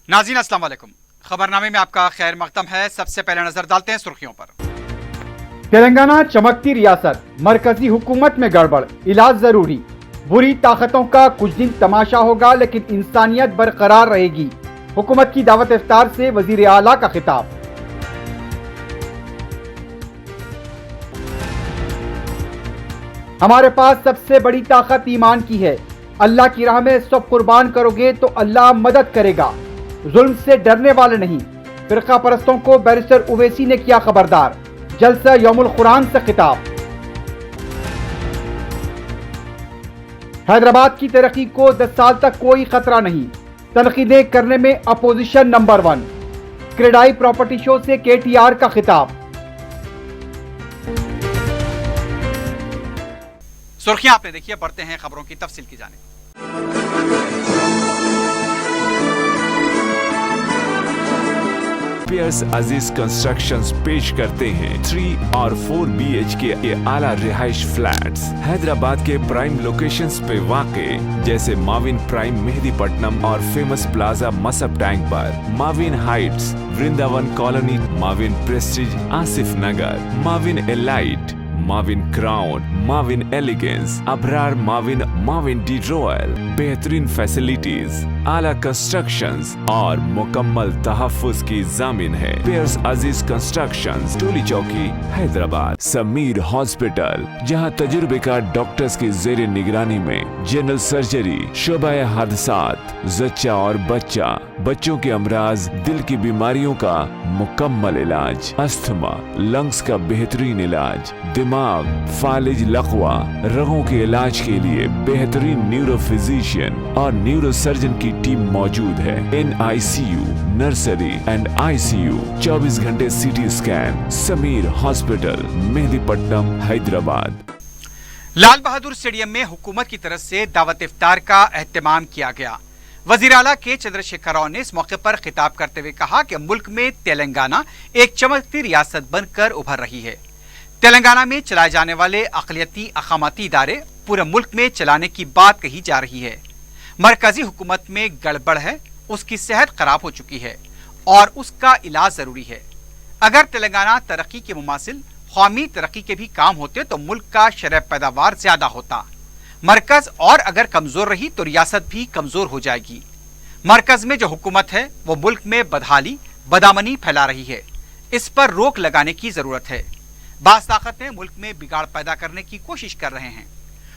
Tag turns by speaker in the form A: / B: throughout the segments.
A: नाज़रीन अस्सलाम वालेकुम। खबरनामे में आपका खैर मकदम है। सबसे पहले नजर डालते हैं सुर्खियों पर।
B: तेलंगाना चमकती रियासत, मरकजी हुकूमत में गड़बड़, इलाज जरूरी। बुरी ताकतों का कुछ दिन तमाशा होगा लेकिन इंसानियत बरकरार रहेगी। हुकूमत की दावत इफ्तार से वजीर आला का खिताब। हमारे पास सबसे बड़ी ताकत ईमान की है। अल्लाह की राह में सब कुर्बान करोगे तो अल्लाह मदद करेगा। जुल्म से डरने वाले नहीं। फिरका परस्तों को बैरिस्टर उवैसी ने किया खबरदार। जलसा यौमुल कुरान से खिताब। हैदराबाद की तरक्की को 10 साल तक कोई खतरा नहीं। तनकीदें करने में opposition number 1। CREDAI property show से KTR का खिताब।
A: सुर्खियां आपने देखी है, बढ़ते हैं खबरों की तफसील की जानिब।
C: पियर्स अजीज कंस्ट्रक्शंस पेश करते हैं 3 और 4 BHK के आला रिहाइश फ्लैट्स हैदराबाद के प्राइम लोकेशंस पे वाक़े, जैसे माविन प्राइम मेहदीपट्टनम और फेमस प्लाजा मसब टैंक पर, Mavin heights Vrindavan colony, Mavin prestige Asif Nagar, Mavin elite, Mavin crown, Mavin elegance, Abrar Mavin, Mavin the royal. बेहतरीन फैसिलिटीज, आला कंस्ट्रक्शंस और मुकम्मल तहफ्फुज की जामिन है। पियर्स अजीज कंस्ट्रक्शंस, टोली चौकी, हैदराबाद। समीर हॉस्पिटल, जहां तजुर्बेकार डॉक्टर्स की जेर निगरानी में जनरल सर्जरी, शोबाए हादसात, जच्चा और बच्चा, बच्चों के अमराज, दिल की बीमारियों का मुकम्मल इलाज, अस्थमा, लंग्स का बेहतरीन इलाज, दिमाग, फालिज, लकवा, रगों के इलाज के लिए बेहतरीन न्यूरो फिजिशियन और न्यूरो सर्जन की टीम मौजूद है। NICU, नर्सरी एंड ICU, 24 घंटे CT scan. Sameer hospital, Mehdipatnam, Hyderabad.
A: Lal Bahadur stadium में हुकूमत की तरफ से दावत इफ्तार का एहतमाम किया गया। वजीर आला के चंद्रशेखर राव ने इस मौके पर खिताब करते हुए कहा कि मुल्क में तेलंगाना एक चमकती रियासत बनकर उभर रही है। तेलंगाना में चलाए जाने वाले अक़लियती अक़ामती इदारे पूरे मुल्क में चलाने की बात कही जा रही है। मरकजी हुकूमत में गड़बड़ है, उसकी सेहत खराब हो चुकी है और उसका इलाज जरूरी है। अगर तेलंगाना तरक्की के मुमासिल कौमी तरक्की के भी काम होते तो मुल्क का शरह पैदावार ज्यादा होता। मरकज और अगर कमजोर रही तो रियासत भी कमजोर हो जाएगी। मरकज में जो हुकूमत है वो मुल्क में बदहाली, बदामनी फैला रही है। इस पर रोक लगाने की जरूरत है। बास ताकतें मुल्क में बिगाड़ पैदा करने की कोशिश कर रहे हैं।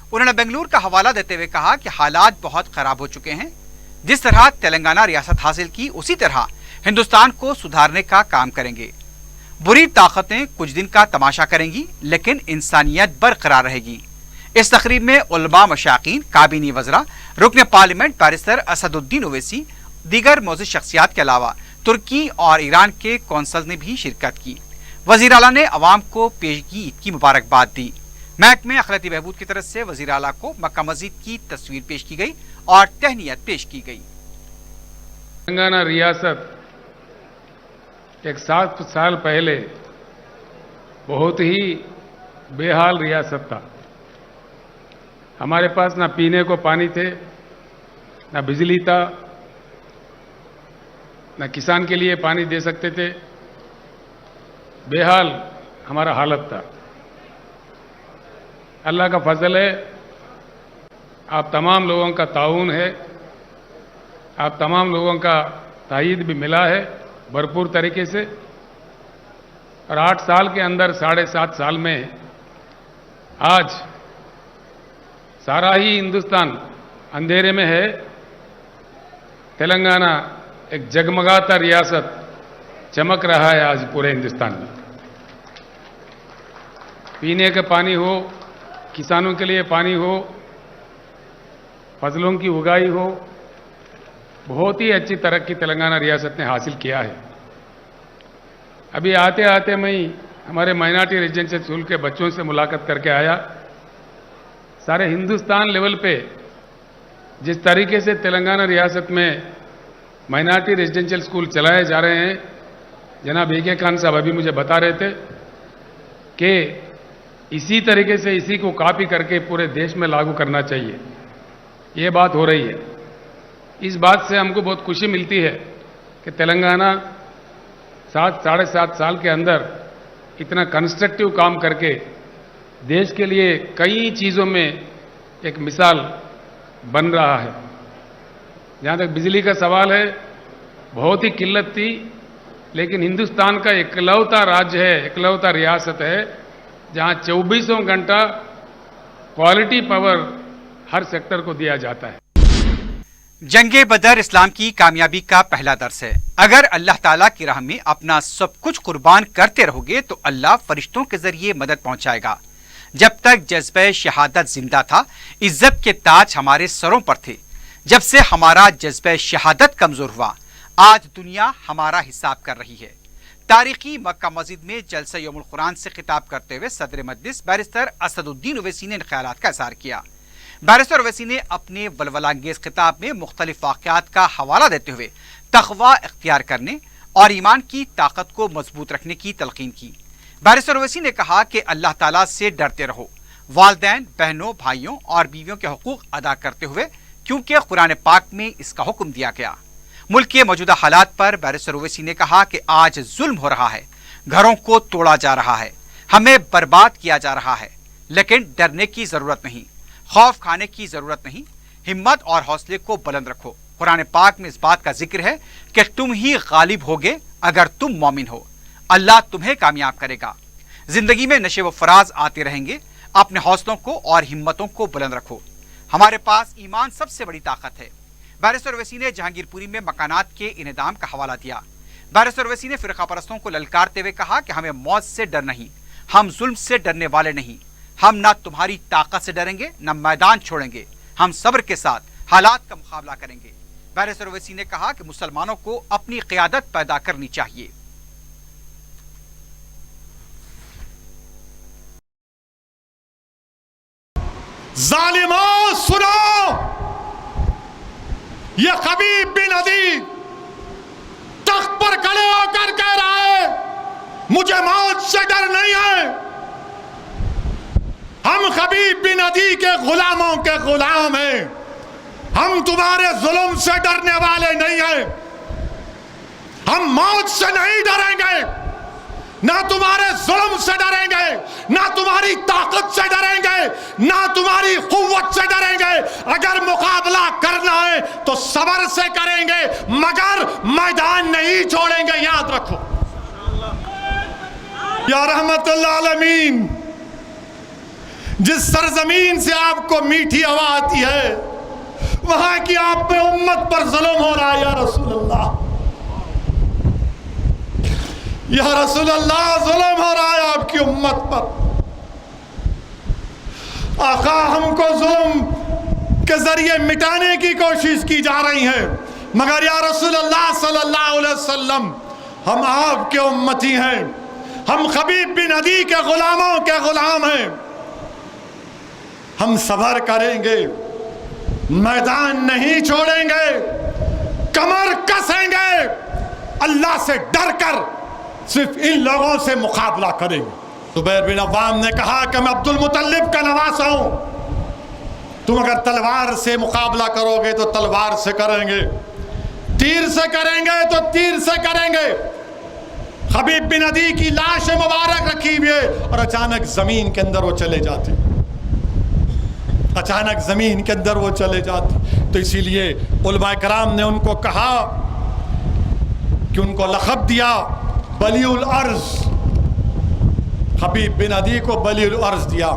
A: उन्होंने बेंगलुरु का हवाला देते हुए कहा कि हालात बहुत खराब हो चुके हैं। जिस तरह तेलंगाना रियासत हासिल की, उसी तरह हिंदुस्तान को सुधारने का काम करेंगे। बुरी ताकतें कुछ दिन का तमाशा करेंगी लेकिन इंसानियत बरकरार रहेगी। इस तकरीब में उलमा, मशाकीन, काबीनी वज़रा, रुकन पार्लियामेंट बैरिस्टर असदुद्दीन ओवैसी, दीगर मौजूद शख्सियात के अलावा तुर्की और ईरान के कौंसल ने भी शिरकत की। वज़ीर आला ने अवाम को पेशगी ईद की मुबारकबाद दी। महकमे अखलाती बहबूद की तरफ से वज़ीर आला को मक्का मस्जिद की तस्वीर पेश की गई और तहनीयत पेश की गई।
D: तेलंगाना रियासत एक 7 साल पहले बहुत ही बेहाल रियासत था। हमारे पास ना पीने को पानी थे, ना बिजली था, ना किसान के लिए पानी दे सकते थे। बेहाल हमारा हालत था। अल्लाह का फजल है, आप तमाम लोगों का ताउन है, आप तमाम लोगों का तायीद भी मिला है भरपूर तरीके से। और 8 साल के अंदर 7.5 साल में आज सारा ही हिंदुस्तान अंधेरे में है। तेलंगाना एक जगमगाता रियासत चमक रहा है आज पूरे हिंदुस्तान में। पीने का पानी हो, किसानों के लिए पानी हो, फसलों की उगाई हो, बहुत ही अच्छी तरक्की तेलंगाना रियासत ने हासिल किया है। अभी आते आते मैं हमारे माइनॉरिटी रेजिडेंशियल स्कूल के बच्चों से मुलाकात करके आया। सारे हिंदुस्तान लेवल पे जिस तरीके से तेलंगाना रियासत में माइनॉरिटी रेजिडेंशियल स्कूल चलाए जा रहे हैं, जनाब AK खान साहब अभी मुझे बता रहे थे कि इसी तरीके से इसी को कॉपी करके पूरे देश में लागू करना चाहिए। ये बात हो रही है। इस बात से हमको बहुत खुशी मिलती है کہ تلنگانہ 7.5 سال کے اندر اتنا کنسٹرکٹیو کام کر کے دیش کے لیے کئی چیزوں میں ایک مثال بن رہا ہے. جہاں تک بجلی کا سوال ہے، بہت ہی قلت تھی، لیکن ہندوستان کا اکلوتا راجیہ ہے، اکلوتا ریاست ہے جہاں 24 گھنٹہ کوالٹی پاور ہر سیکٹر کو دیا جاتا ہے.
A: جنگ بدر اسلام کی کامیابی کا پہلا درس ہے. اگر اللہ تعالیٰ کی راہ میں اپنا سب کچھ قربان کرتے رہو گے تو اللہ فرشتوں کے ذریعے مدد پہنچائے گا. جب تک جذبہ شہادت زندہ تھا، عزت کے تاج ہمارے سروں پر تھے. جب سے ہمارا جذبہ شہادت کمزور ہوا، آج دنیا ہمارا حساب کر رہی ہے. تاریخی مکہ مسجد میں جلسہ یوم القرآن سے خطاب کرتے ہوئے صدر مجلس بیرسٹر اسد الدین اویسی نے ان خیالات کا اظہار کیا. بیرسٹر اویسی نے اپنے ولولہ انگیز خطاب میں مختلف واقعات کا حوالہ دیتے ہوئے تقوی اختیار کرنے اور ایمان کی طاقت کو مضبوط رکھنے کی تلقین کی. بیرسٹر اویسی نے کہا کہ اللہ تعالیٰ سے ڈرتے رہو، والدین، بہنوں، بھائیوں اور بیویوں کے حقوق ادا کرتے ہوئے، کیونکہ قرآن پاک میں اس کا حکم دیا گیا. ملک کے موجودہ حالات پر بیرسٹر اویسی نے کہا کہ آج ظلم ہو رہا ہے، گھروں کو توڑا جا رہا ہے، ہمیں برباد کیا جا رہا ہے، لیکن ڈرنے کی ضرورت نہیں، خوف کھانے کی ضرورت نہیں. ہمت اور حوصلے کو بلند رکھو. قرآن پاک میں اس بات کا ذکر ہے کہ تم ہی غالب ہوگے اگر تم مومن ہو. اللہ تمہیں کامیاب کرے گا. زندگی میں نشے و فراز آتے رہیں گے. اپنے حوصلوں کو اور ہمتوں کو بلند رکھو. ہمارے پاس ایمان سب سے بڑی طاقت ہے. بیرسٹر اویسی نے جہانگیر پوری میں مکانات کے انہدام کا حوالہ دیا. بیرسٹر اویسی نے فرقہ پرستوں کو للکارتے ہوئے کہا کہ ہمیں موت سے ڈر نہیں، ہم ظلم سے ڈرنے والے نہیں. ہم نہ تمہاری طاقت سے ڈریں گے نہ میدان چھوڑیں گے. ہم صبر کے ساتھ حالات کا مقابلہ کریں گے. بیرسٹر اویسی نے کہا کہ مسلمانوں کو اپنی قیادت پیدا کرنی چاہیے.
E: ظالموں سنو، یہ خبیب بن عدی تخت پر کھڑے ہو کر کہہ رہا ہے مجھے موت سے ڈر نہیں ہے. ہم خبیب بن عدی کے غلاموں کے غلام ہیں. ہم تمہارے ظلم سے ڈرنے والے نہیں ہیں. ہم موت سے نہیں ڈریں گے، نہ تمہارے ظلم سے ڈریں گے، نہ تمہاری طاقت سے ڈریں گے، نہ تمہاری قوت سے ڈریں گے. اگر مقابلہ کرنا ہے تو صبر سے کریں گے، مگر میدان نہیں چھوڑیں گے. یاد رکھو یا رحمت اللہ العالمین، جس سرزمین سے آپ کو میٹھی ہوا آتی ہے وہاں کی آپ پہ امت پر ظلم ہو رہا ہے. یا رسول اللہ، یا رسول اللہ، ظلم ہو رہا ہے آپ کی امت پر. آقا ہم کو ظلم کے ذریعے مٹانے کی کوشش کی جا رہی ہے، مگر یا رسول اللہ صلی اللہ علیہ وسلم ہم آپ کے امتی ہیں. ہم خبیب بن عدی کے غلاموں کے غلام ہیں. ہم صبر کریں گے، میدان نہیں چھوڑیں گے، کمر کسیں گے، اللہ سے ڈر کر صرف ان لوگوں سے مقابلہ کریں گے. زبیر بن عوام نے کہا کہ میں عبد المطلب کا نواسا ہوں. تم اگر تلوار سے مقابلہ کرو گے تو تلوار سے کریں گے، تیر سے کریں گے تو تیر سے کریں گے. خبیب بن عدی کی لاش مبارک رکھی ہوئی ہے اور اچانک زمین کے اندر وہ چلے جاتے، اچانک زمین کے اندر وہ چلے جاتے. تو اسی لیے علماء کرام نے ان کو کہا کہ ان کو لقب دیا بلی الارض. حبیب بن عدی کو بلی الارض دیا.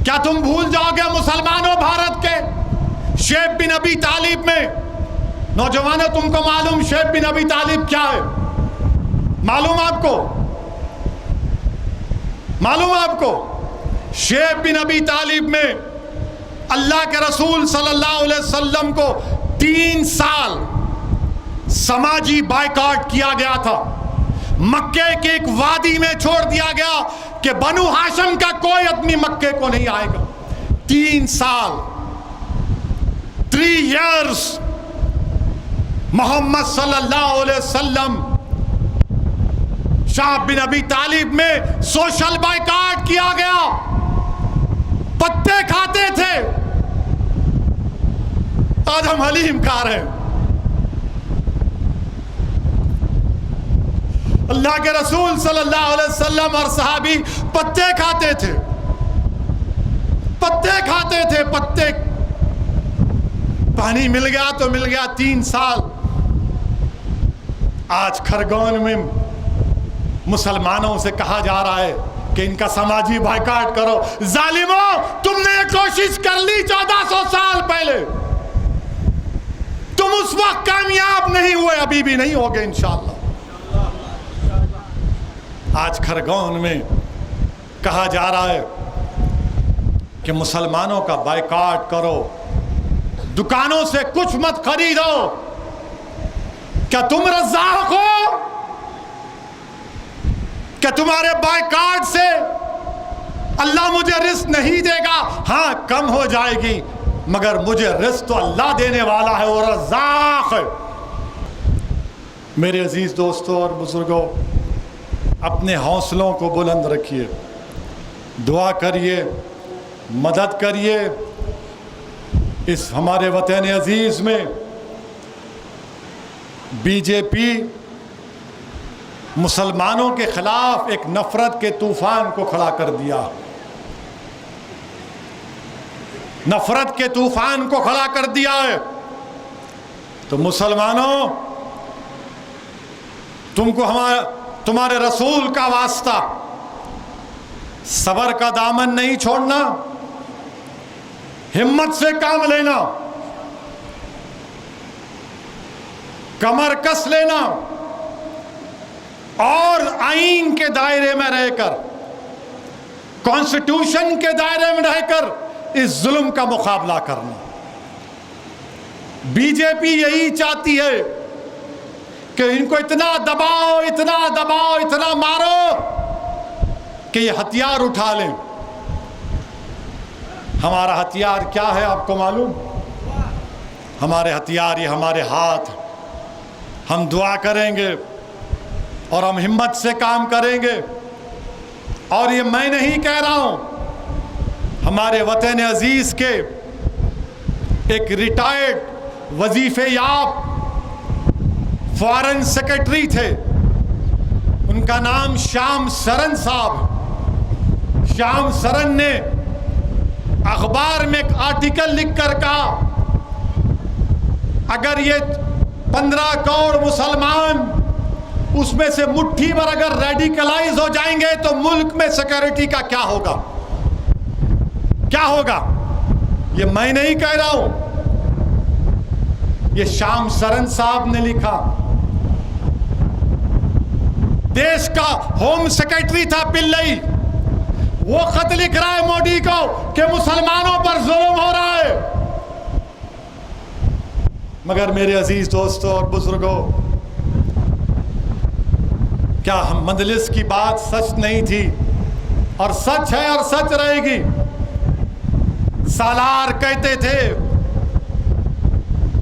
E: کیا تم بھول جاؤ گے مسلمانوں بھارت کے شیخ بن ابی طالب میں؟ نوجوانوں تم کو معلوم شیخ بن ابی طالب کیا ہے؟ معلوم آپ کو؟ معلوم آپ کو شیخ بن ابی طالب میں اللہ کے رسول صلی اللہ علیہ وسلم کو 3 سال سماجی بائیکاٹ کیا گیا تھا. مکے کے ایک وادی میں چھوڑ دیا گیا کہ بنو ہاشم کا کوئی آدمی مکے کو نہیں آئے گا. 3 سال 3 years محمد صلی اللہ علیہ وسلم شاہ بن ابی طالب میں سوشل بائیکاٹ کیا گیا. پتے کھاتے تھے، آج ہم حلیم کھا رہے ہیں. अल्लाह के रसूल सल्लल्लाहु अलैहि वसल्लम और सहाबी पत्ते खाते थे, पत्ते खाते थे, पत्ते। पानी मिल गया तो मिल गया 3 साल। आज खरगोन में मुसलमानों से कहा जा रहा है कि इनका समाजी बायकाट करो। जालिमों, तुमने ये कोशिश कर ली 1400 साल पहले, तुम उस वक्त कामयाब नहीं हुए, अभी भी नहीं होगे इंशाअल्लाह। आज खरगोन में कहा जा रहा है कि मुसलमानों का बायकाट करो, दुकानों से कुछ मत खरीदो। क्या तुम रज़ाक हो? क्या तुम्हारे बायकाट से अल्लाह मुझे रिस्क नहीं देगा? हाँ, कम हो जाएगी, मगर मुझे रिस्क तो अल्लाह देने वाला है, वो रज़ाक है। मेरे अजीज दोस्तों और बुजुर्गों, अपने हौसलों को बुलंद रखिए, दुआ करिए, मदद करिए। इस हमारे वतन अजीज में बीजेपी मुसलमानों के खिलाफ एक नफरत के तूफान को खड़ा कर दिया, नफरत के तूफान को खड़ा कर दिया है। तो मुसलमानों, तुमको तुम्हारे रसूल का वास्ता, सबर का दामन नहीं छोड़ना, हिम्मत से काम लेना, कमर कस लेना और आईन के दायरे में रहकर, कॉन्स्टिट्यूशन के दायरे में रहकर इस जुल्म का मुकाबला करना। बीजेपी यही चाहती है कि इनको इतना दबाओ, इतना दबाओ, इतना मारो कि ये हथियार उठा लें। हमारा हथियार क्या है आपको मालूम? हमारे हथियार ये हमारे हाथ। हम दुआ करेंगे और हम हिम्मत से काम करेंगे। और ये मैं नहीं कह रहा हूं, हमारे वतन अजीज के एक रिटायर्ड वजीफे याब फॉरेन सेक्रेटरी थे, उनका नाम श्याम सरन साहब। श्याम सरन ने अखबार में एक आर्टिकल लिखकर कहा, अगर ये 15 करोड़ मुसलमान उसमें से मुट्ठी भर अगर रेडिकलाइज हो जाएंगे तो मुल्क में सिक्योरिटी का क्या होगा, क्या होगा? ये मैं नहीं कह रहा हूं, ये श्याम सरन साहब ने लिखा। देश का होम सेक्रेटरी था पिल्लई, वो खत लिख रहा है मोदी को कि मुसलमानों पर जुल्म हो रहा है। मगर मेरे अजीज दोस्तों और बुजुर्गों, क्या हम मजलिस की बात सच नहीं थी? और सच है और सच रहेगी। सालार कहते थे,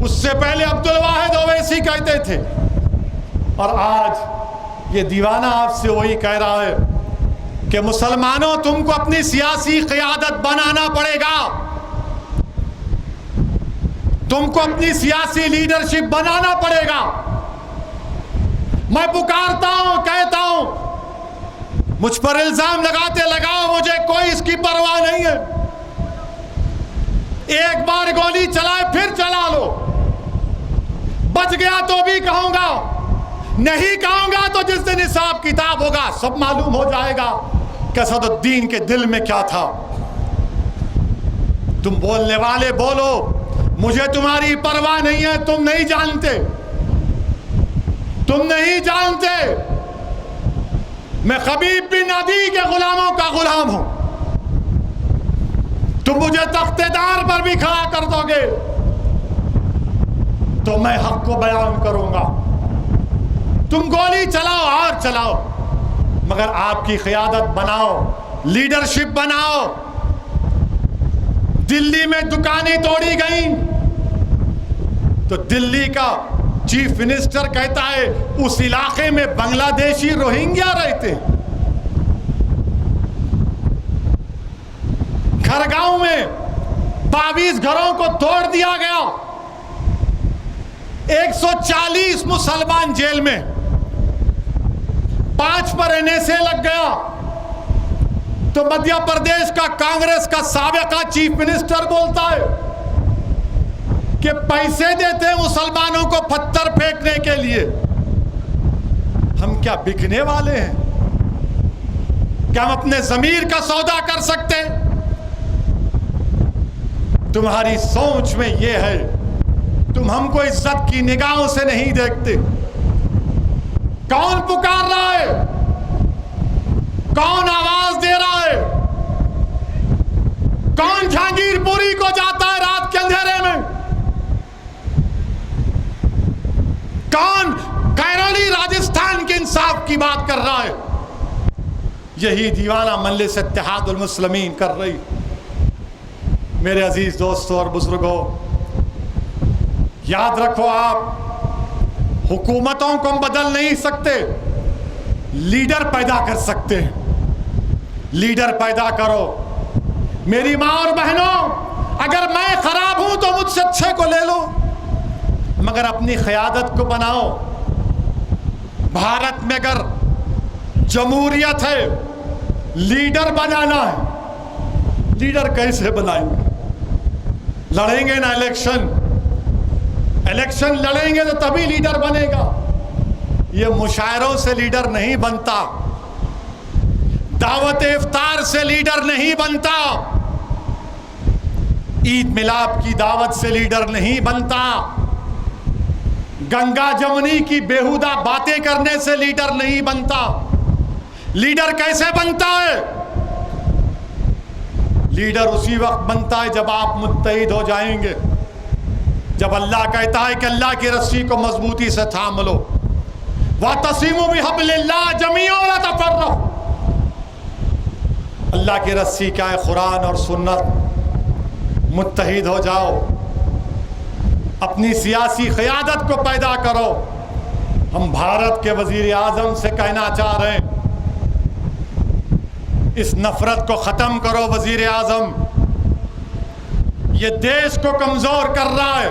E: उससे पहले अब्दुल वाहिद ओवैसी कहते थे, और आज ये दीवाना आपसे वही कह रहा है कि मुसलमानों, तुमको अपनी सियासी क़यादत बनाना पड़ेगा, तुमको अपनी सियासी लीडरशिप बनाना पड़ेगा। मैं पुकारता हूं, कहता हूं, मुझ पर इल्जाम लगाते लगाओ, मुझे कोई इसकी परवाह नहीं है। एक बार गोली चलाए फिर चला लो, बच गया तो भी कहूंगा, नहीं कहूंगा तो जिस दिन हिसाब किताब होगा सब मालूम हो जाएगा कि असदुद्दीन के दिल में क्या था। तुम बोलने वाले बोलो, मुझे तुम्हारी परवाह नहीं है, तुम नहीं जानते, तुम नहीं जानते मैं खबीब बिन अदी के गुलामों का गुलाम हूं। तुम मुझे तख्तेदार पर भी खड़ा कर दोगे तो मैं हक को बयान करूंगा। तुम गोली चलाओ और चलाओ, मगर आपकी क़यादत बनाओ, लीडरशिप बनाओ। दिल्ली में दुकानें तोड़ी गई तो दिल्ली का चीफ मिनिस्टर कहता है उस इलाके में बांग्लादेशी रोहिंग्या रहते हैं। खरगांव में 22 घरों को तोड़ दिया गया, 140 मुसलमान जेल में। 5 पर NSA लग गया तो मध्य प्रदेश का कांग्रेस का साबिका चीफ मिनिस्टर बोलता है कि पैसे देते हैं मुसलमानों को पत्थर फेंकने के लिए। हम क्या बिकने वाले हैं? क्या हम अपने ज़मीर का सौदा कर सकते? तुम्हारी सोच में यह है, तुम हमको इज्जत की निगाहों से नहीं देखते। कौन पुकार रहा है? कौन आवाज दे रहा है? कौन जहांगीरपुरी को जाता है रात के अंधेरे में? कौन कैरोली राजस्थान के इंसाफ की बात कर रहा है? यही दीवाना मजलिस इत्तेहादुल मुस्लिमीन कर रही। मेरे अजीज दोस्तों और बुजुर्गों, याद रखो, आप हुकूमतों को हम बदल नहीं सकते, लीडर पैदा कर सकते हैं। लीडर पैदा करो। मेरी माँ और बहनों, अगर मैं खराब हूं तो मुझसे अच्छे को ले लो, मगर अपनी क़यादत को बनाओ। भारत में अगर जमहूरियत है, लीडर बनाना है। लीडर कैसे बनाएंगे? लड़ेंगे ना इलेक्शन लड़ेंगे तो तभी लीडर बनेगा। ये मुशायरों से लीडर नहीं बनता, दावत इफ्तार से लीडर नहीं बनता, ईद मिलाप की दावत से लीडर नहीं बनता, गंगा जमुनी की बेहुदा बातें करने से लीडर नहीं बनता। लीडर कैसे बनता है? लीडर उसी वक्त बनता है जब आप मुत्तहिद हो जाएंगे, जब अल्लाह कहता है कि अल्लाह की रस्सी को मजबूती से थाम लो। वातसिमू बिहब्लिल्लाह जमीअन वला तफर्रक़ू। अल्लाह की रस्सी क्या है? कुरान और सुन्नत। मुत्तहिद हो जाओ, अपनी सियासी क़यादत को पैदा करो। हम भारत के वज़ीर आज़म से कहना चाह रहे हैं, इस नफरत को ख़त्म करो वज़ीर आज़म। ये देश को कमज़ोर कर रहा है।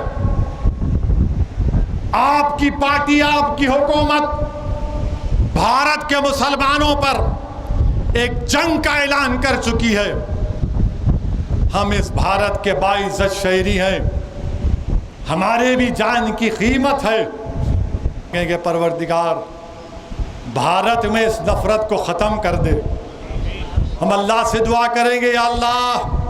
E: आपकी पार्टी, आपकी हुकूमत भारत के मुसलमानों पर एक जंग का ऐलान कर चुकी है। हम इस भारत के बाइज़्ज़त शहरी हैं, हमारे भी जान की कीमत है। कहेंगे परवरदिगार भारत में इस नफरत को ख़त्म कर दे। हम अल्लाह से दुआ करेंगे, या अल्लाह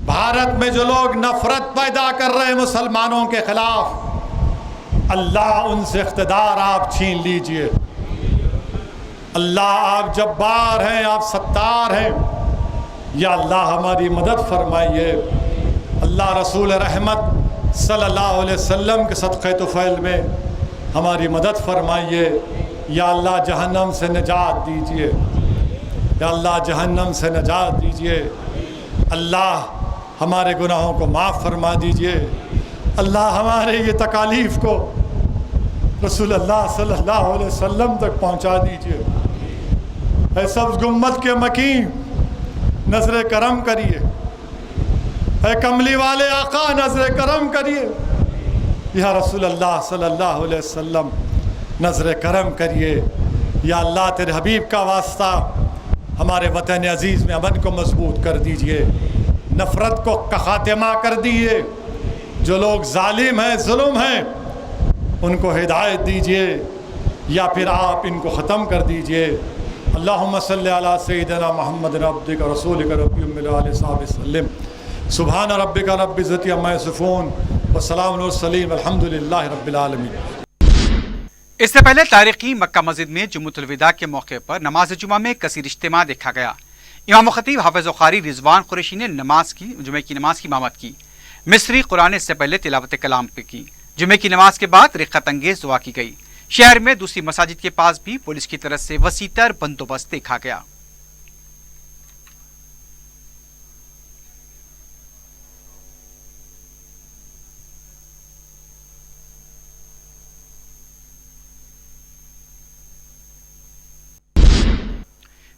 E: भारत में जो लोग नफरत पैदा कर रहे हैं मुसलमानों के खिलाफ, अल्लाह उनसे इख्तिदार आप छीन लीजिए। अल्लाह आप जब्बार हैं, आप सत्तार हैं। या अल्लाह हमारी मदद फरमाइए। अल्लाह रसूल रहमत सल्लल्लाहु अलैहि वसल्लम के सदक़े तुफ़ैल में हमारी मदद फरमाइए। या अल्लाह जहन्नम से निजात दीजिए। या अल्लाह जहन्नम से निजात दीजिए। अल्लाह हमारे गुनाहों को माफ़ फरमा दीजिए। अल्लाह हमारे ये तकालीफ़ को रसूल अल्लाह सल्लल्लाहु अलैहि वसल्लम तक पहुँचा दीजिए। ऐ सब्ज़ गुम्मत के मकीन नज़र करम करिए। ऐ कमली वाले आका नज़र करम करिए। या रसूल अल्लाह सल्लल्लाहु अलैहि वसल्लम नज़र करम करिए। या अल्लाह तेरे हबीब का वास्ता हमारे वतन अज़ीज़ में अमन को मजबूत कर दीजिए, नफ़रत को खात्मा कर दीजिए। जो लोग जालिम हैं, जुल्म हैं, उनको हिदायत दीजिए या फिर आप इनको ख़त्म कर दीजिए। अल्लाहुम्मा सल्ली अला सय्यिदिना मुहम्मदिन अब्दिका रसूलिका रब्बि उम्मिल आलि सहाबि सल्लिम। सुब्हान रब्बिका रब्बिल इज़्ज़ति अम्मा यसिफून व सलामुन अलल मुरसलीन वल्हम्दुलिल्लाहि रब्बिल आलमीन।
A: इससे पहले तारीखी मक्का मस्जिद में जुम्मतुल विदा के मौके पर नमाज जुमा में कसीर इज्तिमा देखा गया। इमाम खतीब हाफिज़ कारी रिजवान कुरैशी ने जुमे की नमाज की इमामत की। मिस्री कुरान इससे पहले तिलावत कलाम पे की। जुमे की नमाज के बाद रिक़्क़त अंगेज़ दुआ की गई। शहर में दूसरी मसाजिद के पास भी पुलिस की तरफ से वसीतर बंदोबस्त देखा गया।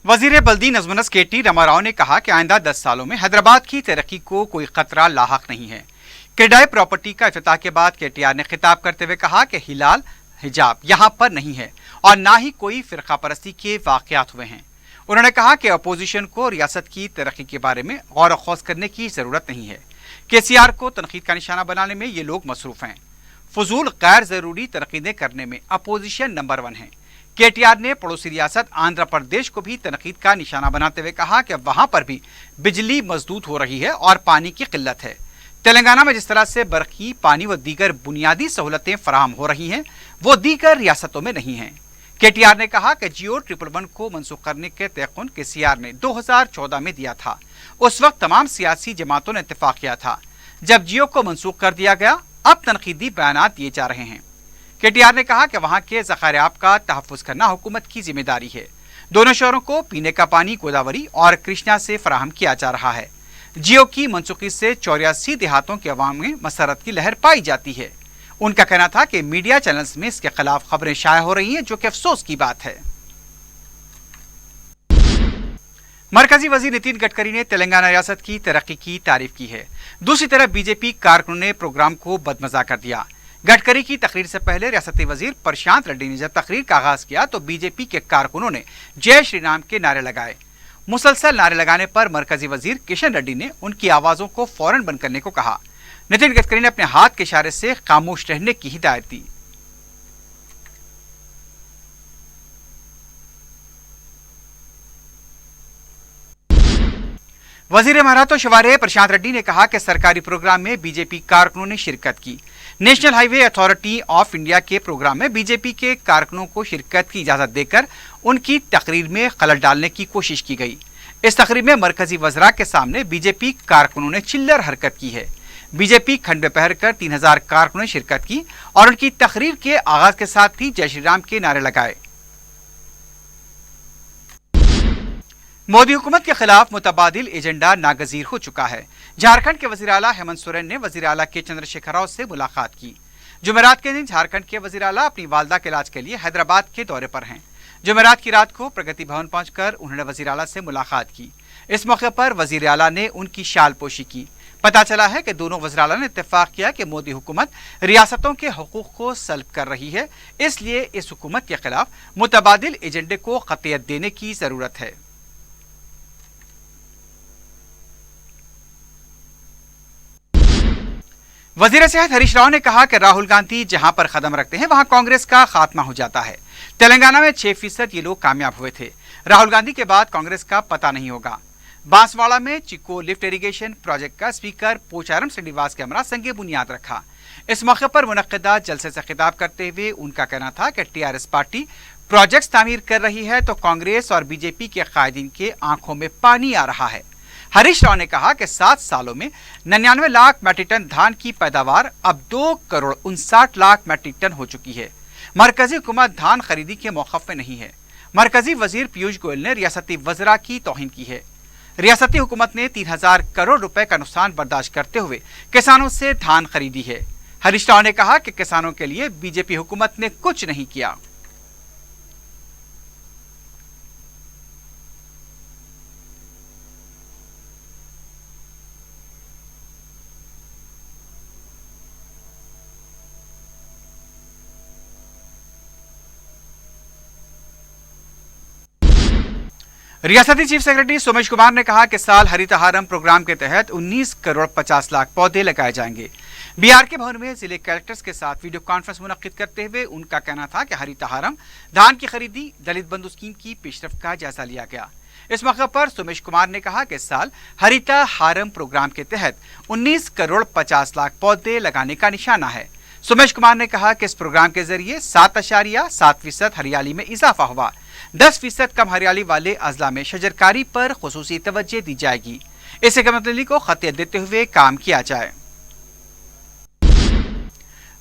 A: वजीर बल्दी नज़्म केटी रमा राव ने कहा कि आइंदा 10 सालों में हैदराबाद की तरक्की को कोई खतरा लाहक नहीं है। क्रेडाई प्रॉपर्टी का इफ्तिताह के बाद केटीआर ने खिताब करते हुए कहा कि हिलाल हिजाब यहाँ पर नहीं है और ना ही कोई फिरका परस्ती के वाकयात हुए हैं। उन्होंने कहा कि अपोजिशन को रियासत की तरक्की के बारे में गौर खौज करने की जरूरत नहीं है। केसीआर को तनकीद का निशाना बनाने में ये लोग मसरूफ हैं। फजूल गैर जरूरी तनकीदें करने में अपोजिशन नंबर 1 है। केटीआर ने पड़ोसी रियासत आंध्र प्रदेश को भी तनकीद का निशाना बनाते हुए कहा कि वहां पर भी बिजली मजदूद हो रही है और पानी की किल्लत है। तेलंगाना में जिस तरह से बरकी, पानी व दीगर बुनियादी सहूलतें फराहम हो रही हैं, वो दीगर रियासतों में नहीं हैं। केटीआर ने कहा कि जियो 111 को मनसूख करने के तयक़ुन केसीआर ने 2014 में दिया था। उस वक्त तमाम सियासी जमातों ने इत्तेफाक किया था। जब जियो को मनसूख कर दिया गया, अब तनकीदी बयानात दिए जा रहे हैं। केटीआर ने कहा कि वहां के ज़खायर आब का तहफ़्फ़ुज़ करना हुकूमत की जिम्मेदारी है। दोनों शहरों को पीने का पानी गोदावरी और कृष्णा से फराहम किया जा रहा है। जियो की मनसूखी से 84 देहातों के अवाम में मसरत की लहर पाई जाती है। उनका कहना था कि मीडिया चैनल्स में इसके खिलाफ खबरें शाया हो रही हैं, जो कि अफसोस की बात है। मरकजी वजीर नितिन गडकरी ने तेलंगाना रियासत की तरक्की की तारीफ की है। दूसरी तरफ बीजेपी कारकुनों ने प्रोग्राम को बदमजा कर दिया। गडकरी की तकरीर से पहले रियासती वजीर प्रशांत रेड्डी ने जब तकरीर का आगाज किया तो बीजेपी के कारकुनों ने जय श्री राम के नारे लगाए। मुसलसल नारे लगाने पर मरकजी वजीर किशन रेड्डी ने उनकी आवाजों को फौरन बंद करने को कहा। नितिन गडकरी ने अपने हाथ के इशारे से खामोश रहने की हिदायत दी। वजीर महरातो शवारे प्रशांत रेड्डी ने कहा कि सरकारी प्रोग्राम में बीजेपी कारकुनों ने शिरकत की। National highway authority of India के प्रोग्राम में बीजेपी के कारकुनों को शिरकत की इजाजत देकर उनकी तकरीर में खलल डालने की कोशिश की गई। इस तकरीर में मरकजी वज़रा के सामने बीजेपी कारकुनों ने चिल्लर हरकत की है। बीजेपी खंड में पहर कर 3000 कारकुनों ने शिरकत की और उनकी तकरीर के आगाज के साथ ही जय श्री राम के नारे लगाए। मोदी हुकूमत के खिलाफ मुतबादिल एजेंडा नागजीर हो चुका है। झारखंड के वजीर आला हेमंत सोरेन ने वजीर आला के चंद्रशेखर राव से मुलाकात की। जुमेरात के दिन झारखंड के वजीर आला अपनी वालदा के इलाज के लिए हैदराबाद के दौरे पर हैं। जुमेरात की रात को प्रगति भवन पहुंचकर उन्होंने वजीर आला से मुलाकात की। इस मौके पर वजीर आला ने उनकी शाल पोशी की। पता चला है कि दोनों वज़ीर आला ने इत्तेफाक किया कि मोदी हुकूमत रियासतों के हकूक को सल्ब कर रही है, इसलिए इस हुकूमत के खिलाफ मुतबादिल एजेंडे को क़तियत देने की जरूरत है। वजीर सेहत हरीश राव ने कहा कि राहुल गांधी जहां पर कदम रखते हैं वहां कांग्रेस का खात्मा हो जाता है। तेलंगाना में 6% ये लोग कामयाब हुए थे। राहुल गांधी के बाद कांग्रेस का पता नहीं होगा। बांसवाड़ा में चिको लिफ्ट इरिगेशन प्रोजेक्ट का स्पीकर पोचारम श्रीनिवास के हमरा संगे बुनियाद रखा। इस मौके पर मुनक्किदा जलसे से खिताब करते हुए उनका कहना था कि टीआरएस पार्टी प्रोजेक्ट्स तामीर कर रही है तो कांग्रेस और बीजेपी के कायदीन के आंखों में पानी आ रहा है। हरीश राव ने कहा कि 7 सालों में 99 लाख मैट्रिक टन धान की पैदावार अब 2 करोड़ 59 लाख मैट्रिक टन हो चुकी है। मरकजी हुकूमत धान खरीदी के मौक़िफ़ में नहीं है। मरकजी वजीर पीयूष गोयल ने रियासती वज़रा की तौहीन की है। रियासती हुकूमत ने 3000 करोड़ रुपए का नुकसान बर्दाश्त करते हुए किसानों से धान खरीदी है। हरीश राव ने कहा कि किसानों के लिए बीजेपी हुकूमत ने कुछ नहीं किया। रियासती चीफ सेक्रेटरी सोमेश कुमार ने कहा कि साल हरितहारम प्रोग्राम के तहत 19 करोड़ 50 लाख पौधे लगाए जाएंगे। बिहार के भवन में जिले कलेक्टर्स के साथ वीडियो कॉन्फ्रेंस मुनक्किद करते हुए उनका कहना था कि हरितहारम धान की खरीदी दलित बंधु स्कीम की पेशरफ्त का जायजा लिया गया। इस मौके पर सोमेश कुमार ने कहा कि इस साल हरितहारम प्रोग्राम के तहत 19 करोड़ 50 लाख पौधे लगाने का निशाना है। सोमेश कुमार ने कहा कि इस प्रोग्राम के जरिए 7.7% हरियाली में इजाफा हुआ। 10% कम हरियाली वाले अजला में शजरकारी पर खुसूसी तवज्जो दी जाएगी। इसे कमतली को खतियत देते हुए काम किया जाए।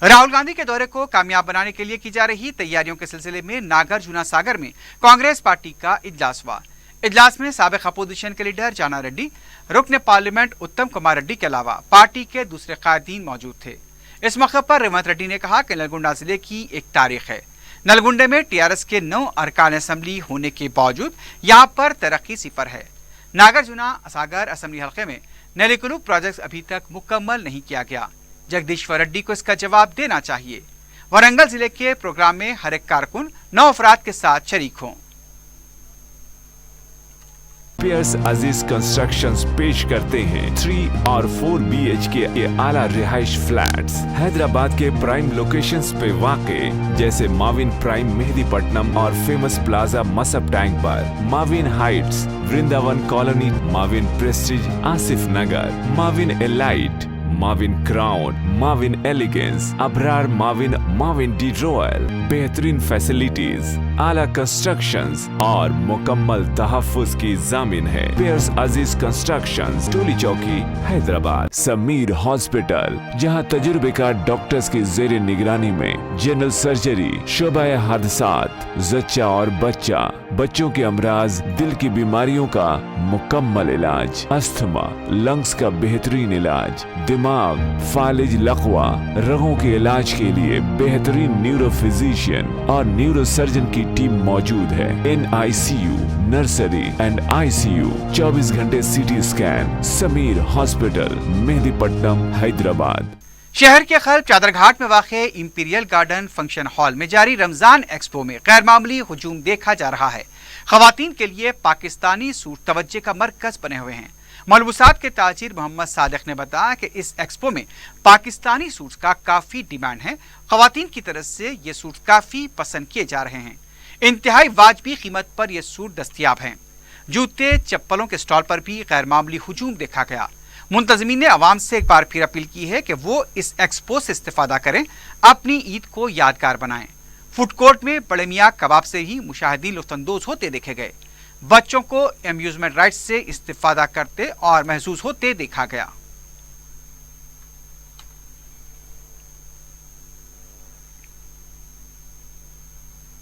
A: राहुल गांधी के दौरे को कामयाब बनाने के लिए की जा रही तैयारियों के सिलसिले में नागार्जुना सागर में कांग्रेस पार्टी का इजलास हुआ। इजलास में साबिक अपोजिशन के लीडर जाना रेड्डी, रुकन पार्लियामेंट उत्तम कुमार रेड्डी के अलावा पार्टी के दूसरे कायदीन मौजूद थे। इस मौके पर रेवंत रेड्डी ने कहा कि नलगुंडा जिले की एक तारीख है। नलगुंडे में टीआरएस के 9 अरकान असेंबली होने के बावजूद यहां पर तरक्की सिफर है। नागार्जुना सागर असेंबली हल्के में नेलिकुलु प्रोजेक्ट अभी तक मुकम्मल नहीं किया गया। जगदीश्वर रेड्डी को इसका जवाब देना चाहिए। वरंगल जिले के प्रोग्राम में हर एक कारकुन 9 अफराद के साथ शरीक हों।
C: पियर्स अजीज कंस्ट्रक्शंस पेश करते हैं 3 और 4 BHK के आला रिहाइश फ्लैट्स हैदराबाद के प्राइम लोकेशंस पे वाक़े जैसे माविन प्राइम मेहदीपट्टनम और फेमस प्लाजा मसब टैंक पर, Mavin heights, Vrindavan colony, Mavin prestige Asif Nagar, Mavin elite, Mavin crown, Mavin elegance, Abrar Mavin, Mavin the royal, बेहतरीन फैसिलिटीज, आला कंस्ट्रक्शंस और मुकम्मल तहफ्फुज की जामिन है। पियर्स अजीज कंस्ट्रक्शंस, टोली चौकी, हैदराबाद। समीर हॉस्पिटल, जहां तजुर्बेकार डॉक्टर्स की जेर निगरानी में जनरल सर्जरी, शोबाए हादसात, जच्चा और बच्चा, बच्चों के अमराज, दिल की बीमारियों का मुकम्मल इलाज, अस्थमा, लंग्स का बेहतरीन इलाज, दिमाग, फालिज, लकवा, रगों के इलाज के लिए बेहतरीन न्यूरो फिजिशियन और न्यूरो सर्जन की टीम मौजूद है। NICU, नर्सरी एंड ICU, 24 घंटे CT scan. Sameer hospital, Mehdipatnam, Hyderabad.
A: शहर के खल्ब चादरघाट में वाक़े इंपीरियल गार्डन फंक्शन हॉल में जारी रमजान एक्सपो में गैर मामूली हुजूम देखा जा रहा है। खवातीन के लिए पाकिस्तानी सूट तवज्जे का मरकज बने हुए हैं। मलबूसात के ताजिर मोहम्मद सादिक ने बताया कि इस एक्सपो में पाकिस्तानी सूट्स का काफ़ी डिमांड है। खवातीन की तरफ से ये सूट काफ़ी पसंद किए जा रहे हैं। इंतहाई वाजबी कीमत पर ये सूट दस्तयाब हैं। जूते चप्पलों के स्टॉल पर भी गैर मामूली हुजूम देखा गया। मुंतज़मीन ने आवाम से एक बार फिर अपील की है कि वो इस एक्सपो से इस्तेफादा करें, अपनी ईद को यादगार बनाएं। फूड कोर्ट में बड़े मियाँ कबाब से ही मुशाहिदीन लुत्फ़अंदोज़ होते देखे गए। बच्चों को एम्यूजमेंट राइड्स से इस्तेफादा करते और महसूस होते देखा गया।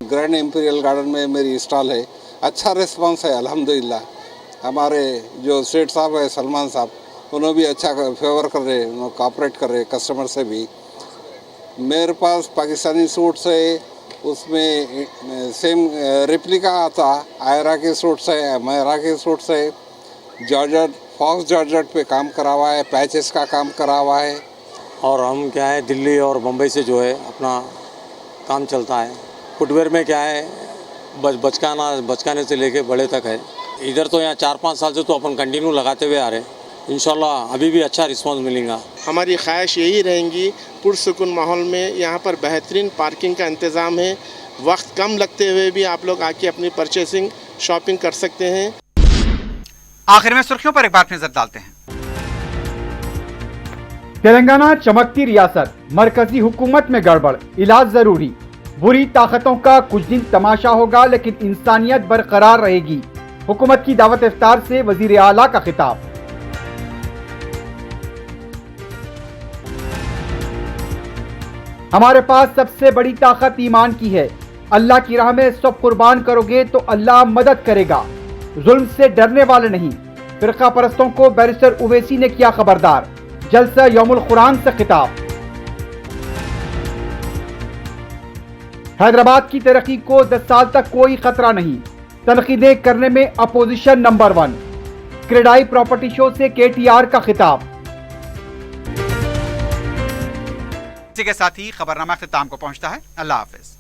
F: ग्रैंड इंपीरियल गार्डन में मेरी स्टॉल है। अच्छा रिस्पांस है अल्हम्दुलिल्लाह। हमारे जो सेठ साहब है सलमान साहब, उन्होंने भी अच्छा फेवर कर रहे, उन्होंने कोऑपरेट कर रहे कस्टमर से भी। मेरे पास पाकिस्तानी सूट्स है, उसमें सेम रेप्लिका आता, आयरा के सूट्स है, मैरा के सूट्स है, जॉर्जेट, फॉक्स जॉर्जेट पे काम करा हुआ है, पैचेस का काम करा हुआ है।
G: और हम क्या है दिल्ली और मुंबई से जो है अपना काम चलता है। फुटवेयर में क्या है बचकाने से लेके बड़े तक है। इधर तो यहाँ 4-5 साल से तो अपन कंटिन्यू लगाते हुए आ रहे हैं। इंशाल्लाह अभी भी अच्छा रिस्पांस मिलेगा।
H: हमारी ख्वाहिश यही रहेंगी पुरसुकून माहौल में यहाँ पर बेहतरीन पार्किंग का इंतज़ाम है। वक्त कम लगते हुए भी आप लोग आके अपनी परचेसिंग शॉपिंग कर सकते हैं।
A: आखिर में सुर्खियों पर एक बार नजर डालते हैं।
B: तेलंगाना चमकती रियासत, मरकजी हुकूमत में गड़बड़, इलाज जरूरी। बुरी ताकतों का कुछ दिन तमाशा होगा लेकिन इंसानियत बरकरार रहेगी। हुकूमत की दावत इफ्तार से वजीर आला का खिताब। हमारे पास सबसे बड़ी ताकत ईमान की है। अल्लाह की राह में सब कुर्बान करोगे तो अल्लाह मदद करेगा। जुल्म से डरने वाले नहीं। फिरका परस्तों को बैरिस्टर उवैसी ने किया खबरदार। जलसा यौमुल कुरान से खिताब। हैदराबाद की तरक्की को 10 साल तक कोई खतरा नहीं। तनकीदें करने में opposition number 1। CREDAI property show से KTR का खिताब।
A: इसी के साथ ही खबरनामा अख्ताम को पहुंचता है। अल्लाह हाफिज।